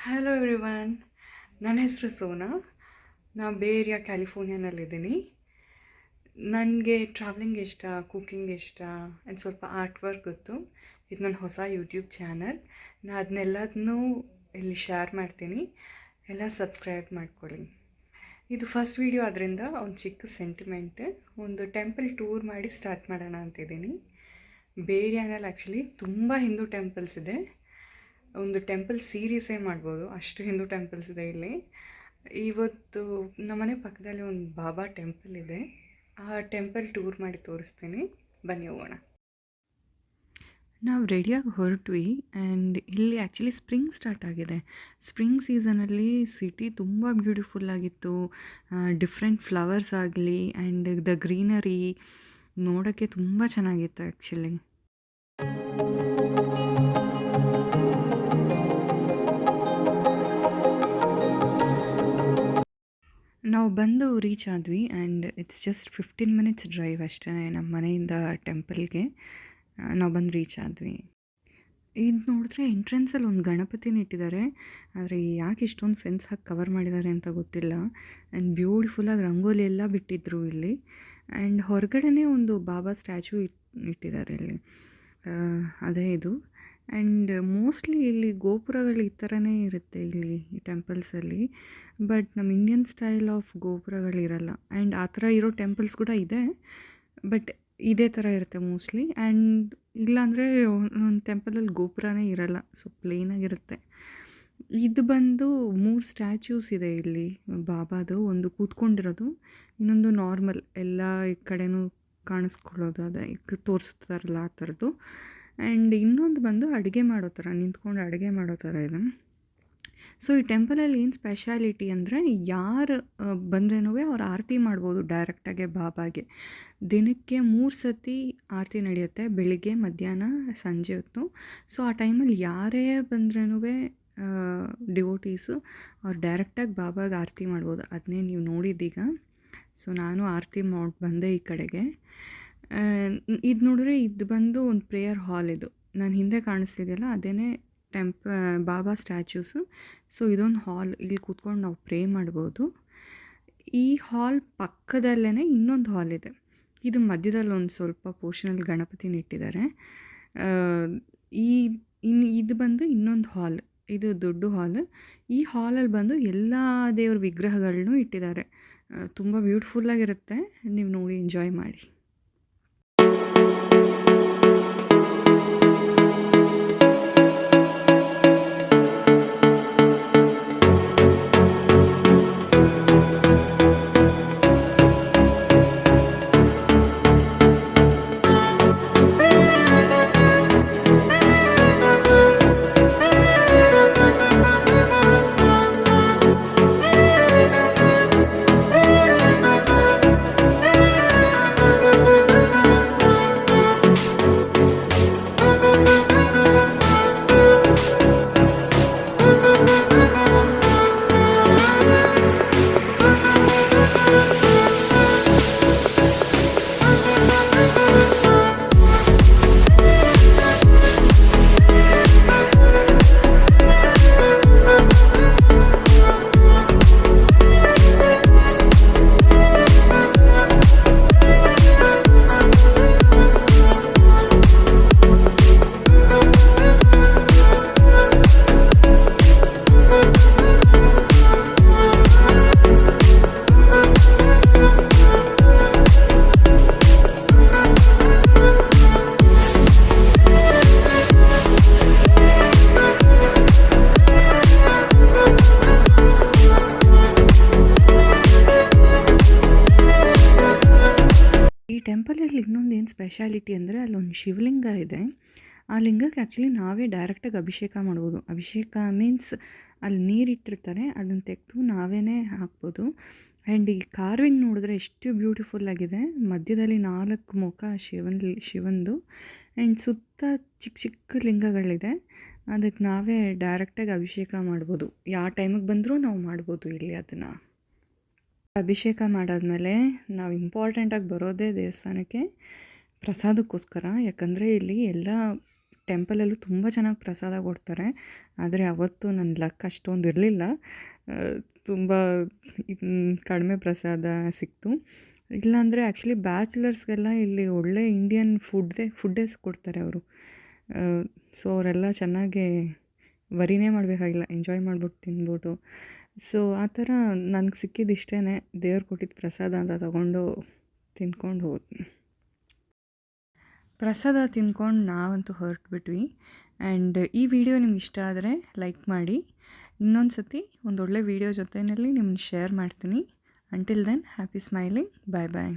Hello everyone, ನನ್ನ ಹೆಸರು ಸೋನಾ. ನಾನು ಬೇ ಏರಿಯಾ ಕ್ಯಾಲಿಫೋರ್ನಿಯಾನಲ್ಲಿದ್ದೀನಿ. ನನಗೆ ಟ್ರಾವೆಲಿಂಗ್ ಇಷ್ಟ, ಕುಕ್ಕಿಂಗ್ ಇಷ್ಟ ಆ್ಯಂಡ್ ಸ್ವಲ್ಪ ಆರ್ಟ್ ವರ್ಕ್ ಗೊತ್ತು. ಇದು ನನ್ನ ಹೊಸ ಯೂಟ್ಯೂಬ್ ಚಾನಲ್. ನಾನು ಅದನ್ನೆಲ್ಲದನ್ನೂ ಇಲ್ಲಿ ಶೇರ್ ಮಾಡ್ತೀನಿ. ಎಲ್ಲ ಸಬ್ಸ್ಕ್ರೈಬ್ ಮಾಡ್ಕೊಳ್ಳಿ. ಇದು ಫಸ್ಟ್ ವೀಡಿಯೋ ಆದ್ದರಿಂದ ಒಂದು ಚಿಕ್ಕ ಸೆಂಟಿಮೆಂಟ್. ಒಂದು ಟೆಂಪಲ್ ಟೂರ್ ಮಾಡಿ ಸ್ಟಾರ್ಟ್ ಮಾಡೋಣ ಅಂತಿದ್ದೀನಿ. ಬೇ ಏರಿಯಾನಲ್ಲಿ ಆ್ಯಕ್ಚುಲಿ ತುಂಬ ಹಿಂದೂ ಟೆಂಪಲ್ಸ್ ಇದೆ. ಒಂದು ಟೆಂಪಲ್ ಸೀರೀಸೇ ಮಾಡ್ಬೋದು, ಅಷ್ಟು ಹಿಂದೂ ಟೆಂಪಲ್ಸ್ ಇದೆ ಇಲ್ಲಿ. ಇವತ್ತು ನಮ್ಮನೆ ಪಕ್ಕದಲ್ಲಿ ಒಂದು ಬಾಬಾ ಟೆಂಪಲ್ ಇದೆ. ಆ ಟೆಂಪಲ್ ಟೂರ್ ಮಾಡಿ ತೋರಿಸ್ತೀನಿ, ಬನ್ನಿ ಹೋಗೋಣ. ನಾವು ರೆಡಿಯಾಗಿ ಹೊರಟ್ವಿ ಆ್ಯಂಡ್ ಇಲ್ಲಿ ಆ್ಯಕ್ಚುಲಿ ಸ್ಪ್ರಿಂಗ್ ಸ್ಟಾರ್ಟ್ ಆಗಿದೆ. ಸ್ಪ್ರಿಂಗ್ ಸೀಸನಲ್ಲಿ ಸಿಟಿ ತುಂಬ ಬ್ಯೂಟಿಫುಲ್ಲಾಗಿತ್ತು. ಡಿಫ್ರೆಂಟ್ ಫ್ಲವರ್ಸ್ ಆಗಲಿ ಆ್ಯಂಡ್ ದ ಗ್ರೀನರಿ ನೋಡೋಕ್ಕೆ ತುಂಬ ಚೆನ್ನಾಗಿತ್ತು ಆ್ಯಕ್ಚುಲಿ. ನಾವು ಬಂದು ರೀಚ್ ಆದ್ವಿ and it's just 15 minutes drive ಅಷ್ಟೇ ನಮ್ಮ ಮನೆಯಿಂದ ಟೆಂಪಲ್ಗೆ. ನಾವು ಬಂದು ರೀಚ್ ಆದ್ವಿ. ಇದು ನೋಡಿದ್ರೆ ಎಂಟ್ರೆನ್ಸಲ್ಲಿ ಒಂದು ಗಣಪತಿನ ಇಟ್ಟಿದ್ದಾರೆ. ಆದರೆ ಯಾಕೆ ಇಷ್ಟೊಂದು ಫೆನ್ಸ್ ಹಾಕಿ ಕವರ್ ಮಾಡಿದ್ದಾರೆ ಅಂತ ಗೊತ್ತಿಲ್ಲ. ಆ್ಯಂಡ್ ಬ್ಯೂಟಿಫುಲ್ಲಾಗಿ ರಂಗೋಲಿ ಎಲ್ಲ ಬಿಟ್ಟಿದ್ರು ಇಲ್ಲಿ. ಆ್ಯಂಡ್ ಹೊರಗಡೆನೇ ಒಂದು ಬಾಬಾ ಸ್ಟ್ಯಾಚು ಇಟ್ಟಿದ್ದಾರೆ ಇಲ್ಲಿ. ಅದೇ ಇದು. ಆ್ಯಂಡ್ ಮೋಸ್ಟ್ಲಿ ಇಲ್ಲಿ ಗೋಪುರಗಳು ಈ ಥರನೇ ಇರುತ್ತೆ ಇಲ್ಲಿ ಈ ಟೆಂಪಲ್ಸಲ್ಲಿ. ಬಟ್ ನಮ್ಮ ಇಂಡಿಯನ್ ಸ್ಟೈಲ್ ಆಫ್ ಗೋಪುರಗಳಿರಲ್ಲ. ಆ್ಯಂಡ್ ಆ ಥರ ಇರೋ ಟೆಂಪಲ್ಸ್ ಕೂಡ ಇದೆ, ಬಟ್ ಇದೇ ಥರ ಇರುತ್ತೆ ಮೋಸ್ಟ್ಲಿ. ಆ್ಯಂಡ್ ಇಲ್ಲಾಂದರೆ ಒಂದು ಟೆಂಪಲಲ್ಲಿ ಗೋಪುರನೇ ಇರಲ್ಲ, ಸೊ ಪ್ಲೇನಾಗಿರುತ್ತೆ. ಇದು ಬಂದು 3 ಸ್ಟ್ಯಾಚ್ಯೂಸ್ ಇದೆ ಇಲ್ಲಿ ಬಾಬಾದು. ಒಂದು ಕೂತ್ಕೊಂಡಿರೋದು, ಇನ್ನೊಂದು ನಾರ್ಮಲ್ ಎಲ್ಲ ಈ ಕಡೆನೂ ಕಾಣಿಸ್ಕೊಳ್ಳೋದು, ಅದೇ ತೋರಿಸ್ತಾರಲ್ಲ ಆ ಥರದ್ದು. ಆ್ಯಂಡ್ ಇನ್ನೊಂದು ಬಂದು ಅಡುಗೆ ಮಾಡೋ ಥರ, ನಿಂತ್ಕೊಂಡು ಅಡುಗೆ ಮಾಡೋ ಥರ ಇದೆ. ಸೊ ಈ ಟೆಂಪಲಲ್ಲಿ ಏನು ಸ್ಪೆಷಾಲಿಟಿ ಅಂದರೆ, ಯಾರು ಬಂದ್ರೂ ಅವ್ರು ಆರತಿ ಮಾಡ್ಬೋದು ಡೈರೆಕ್ಟಾಗೆ ಬಾಬಾಗೆ. ದಿನಕ್ಕೆ 3 ಸತಿ ಆರತಿ ನಡೆಯುತ್ತೆ, ಬೆಳಿಗ್ಗೆ, ಮಧ್ಯಾಹ್ನ, ಸಂಜೆ ಹೊತ್ತು. ಸೊ ಆ ಟೈಮಲ್ಲಿ ಯಾರೇ ಬಂದ್ರೂ ಡಿವೋಟೀಸು ಅವ್ರು ಡೈರೆಕ್ಟಾಗಿ ಬಾಬಾಗೆ ಆರತಿ ಮಾಡ್ಬೋದು. ಅದನ್ನೇ ನೀವು ನೋಡಿದ್ದೀಗ. ಸೊ ನಾನು ಆರತಿ ಮಾಡಿ ಬಂದೆ ಈ ಕಡೆಗೆ. ಇದು ನೋಡಿದ್ರೆ ಇದು ಬಂದು ಒಂದು ಪ್ರೇಯರ್ ಹಾಲ್. ಇದು ನಾನು ಹಿಂದೆ ಕಾಣಿಸ್ತಿದೆಯಲ್ಲ ಅದೇ ಬಾಬಾ ಸ್ಟ್ಯಾಚ್ಯೂಸು. ಸೊ ಇದೊಂದು ಹಾಲ್, ಇಲ್ಲಿ ಕೂತ್ಕೊಂಡು ನಾವು ಪ್ರೇ ಮಾಡ್ಬೋದು. ಈ ಹಾಲ್ ಪಕ್ಕದಲ್ಲೇ ಇನ್ನೊಂದು ಹಾಲ್ ಇದೆ. ಇದು ಮಧ್ಯದಲ್ಲಿ ಒಂದು ಸ್ವಲ್ಪ ಪೋರ್ಷನಲ್ಲಿ ಗಣಪತಿನ ಇಟ್ಟಿದ್ದಾರೆ. ಇದು ಬಂದು ಇನ್ನೊಂದು ಹಾಲ್, ಇದು ದೊಡ್ಡ ಹಾಲ್. ಈ ಹಾಲಲ್ಲಿ ಬಂದು ಎಲ್ಲ ದೇವ್ರ ವಿಗ್ರಹಗಳನ್ನೂ ಇಟ್ಟಿದ್ದಾರೆ. ತುಂಬ ಬ್ಯೂಟಿಫುಲ್ಲಾಗಿರುತ್ತೆ, ನೀವು ನೋಡಿ ಎಂಜಾಯ್ ಮಾಡಿ. ಟೆಂಪಲಲ್ಲಿ ಇನ್ನೊಂದು ಏನು ಸ್ಪೆಷಾಲಿಟಿ ಅಂದರೆ, ಅಲ್ಲೊಂದು ಶಿವಲಿಂಗ ಇದೆ. ಆ ಲಿಂಗಕ್ಕೆ ಆ್ಯಕ್ಚುಲಿ ನಾವೇ ಡೈರೆಕ್ಟಾಗಿ ಅಭಿಷೇಕ ಮಾಡ್ಬೋದು. ಅಭಿಷೇಕ ಮೀನ್ಸ್ ಅಲ್ಲಿ ನೀರಿಟ್ಟಿರ್ತಾರೆ, ಅದನ್ನು ತೆಗೆದು ನಾವೇ ಹಾಕ್ಬೋದು. ಆ್ಯಂಡ್ ಈ ಕಾರ್ವಿಂಗ್ ನೋಡಿದ್ರೆ ಎಷ್ಟು ಬ್ಯೂಟಿಫುಲ್ಲಾಗಿದೆ. ಮಧ್ಯದಲ್ಲಿ 4 ಮುಖ ಶಿವಂದು ಆ್ಯಂಡ್ ಸುತ್ತ ಚಿಕ್ಕ ಚಿಕ್ಕ ಲಿಂಗಗಳಿದೆ. ಅದಕ್ಕೆ ನಾವೇ ಡೈರೆಕ್ಟಾಗಿ ಅಭಿಷೇಕ ಮಾಡ್ಬೋದು. ಯಾವ ಟೈಮಿಗೆ ಬಂದರೂ ನಾವು ಮಾಡ್ಬೋದು ಇಲ್ಲಿ ಅದನ್ನು. ಅಭಿಷೇಕ ಮಾಡಾದಮೇಲೆ ನಾವು ಇಂಪಾರ್ಟೆಂಟಾಗಿ ಬರೋದೇ ದೇವಸ್ಥಾನಕ್ಕೆ ಪ್ರಸಾದಕ್ಕೋಸ್ಕರ. ಯಾಕಂದರೆ ಇಲ್ಲಿ ಎಲ್ಲ ಟೆಂಪಲಲ್ಲೂ ತುಂಬ ಚೆನ್ನಾಗಿ ಪ್ರಸಾದ ಕೊಡ್ತಾರೆ. ಆದರೆ ಅವತ್ತು ನನ್ನ ಲಕ್ ಅಷ್ಟೊಂದು ಇರಲಿಲ್ಲ. ತುಂಬ ಕಡಿಮೆ ಪ್ರಸಾದ ಸಿಕ್ತು. ಇಲ್ಲಾಂದರೆ ಆ್ಯಕ್ಚುಲಿ ಬ್ಯಾಚುಲರ್ಸ್ಗೆಲ್ಲ ಇಲ್ಲಿ ಒಳ್ಳೆ ಇಂಡಿಯನ್ ಫುಡ್ಡೇ ಕೊಡ್ತಾರೆ ಅವರು. ಸೊ ಅವರೆಲ್ಲ ಚೆನ್ನಾಗೇ ವರಿನೇ ಮಾಡಬೇಕಾಗಿಲ್ಲ, ಎಂಜಾಯ್ ಮಾಡ್ಬಿಟ್ಟು ತಿನ್ಬೋದು. ಸೊ ಆ ಥರ ನನಗೆ ಸಿಕ್ಕಿದ್ದು ಇಷ್ಟೇ, ದೇವ್ರು ಕೊಟ್ಟಿದ್ದ ಪ್ರಸಾದ ಅಂತ ತಗೊಂಡು ತಿನ್ಕೊಂಡು ಹೋದ್ವಿ. ಪ್ರಸಾದ ತಿಂದ್ಕೊಂಡು ನಾವಂತೂ ಹೊರಟ್ಬಿಟ್ವಿ. ಆ್ಯಂಡ್ ಈ ವಿಡಿಯೋ ನಿಮ್ಗೆ ಇಷ್ಟ ಆದರೆ ಲೈಕ್ ಮಾಡಿ. ಇನ್ನೊಂದು ಸತಿ ಒಂದೊಳ್ಳೆ ವಿಡಿಯೋ ಜೊತೆಯಲ್ಲಿ ನಿಮ್ಮನ್ನ ಶೇರ್ ಮಾಡ್ತೀನಿ. Until then happy smiling. Bye ಬಾಯ್.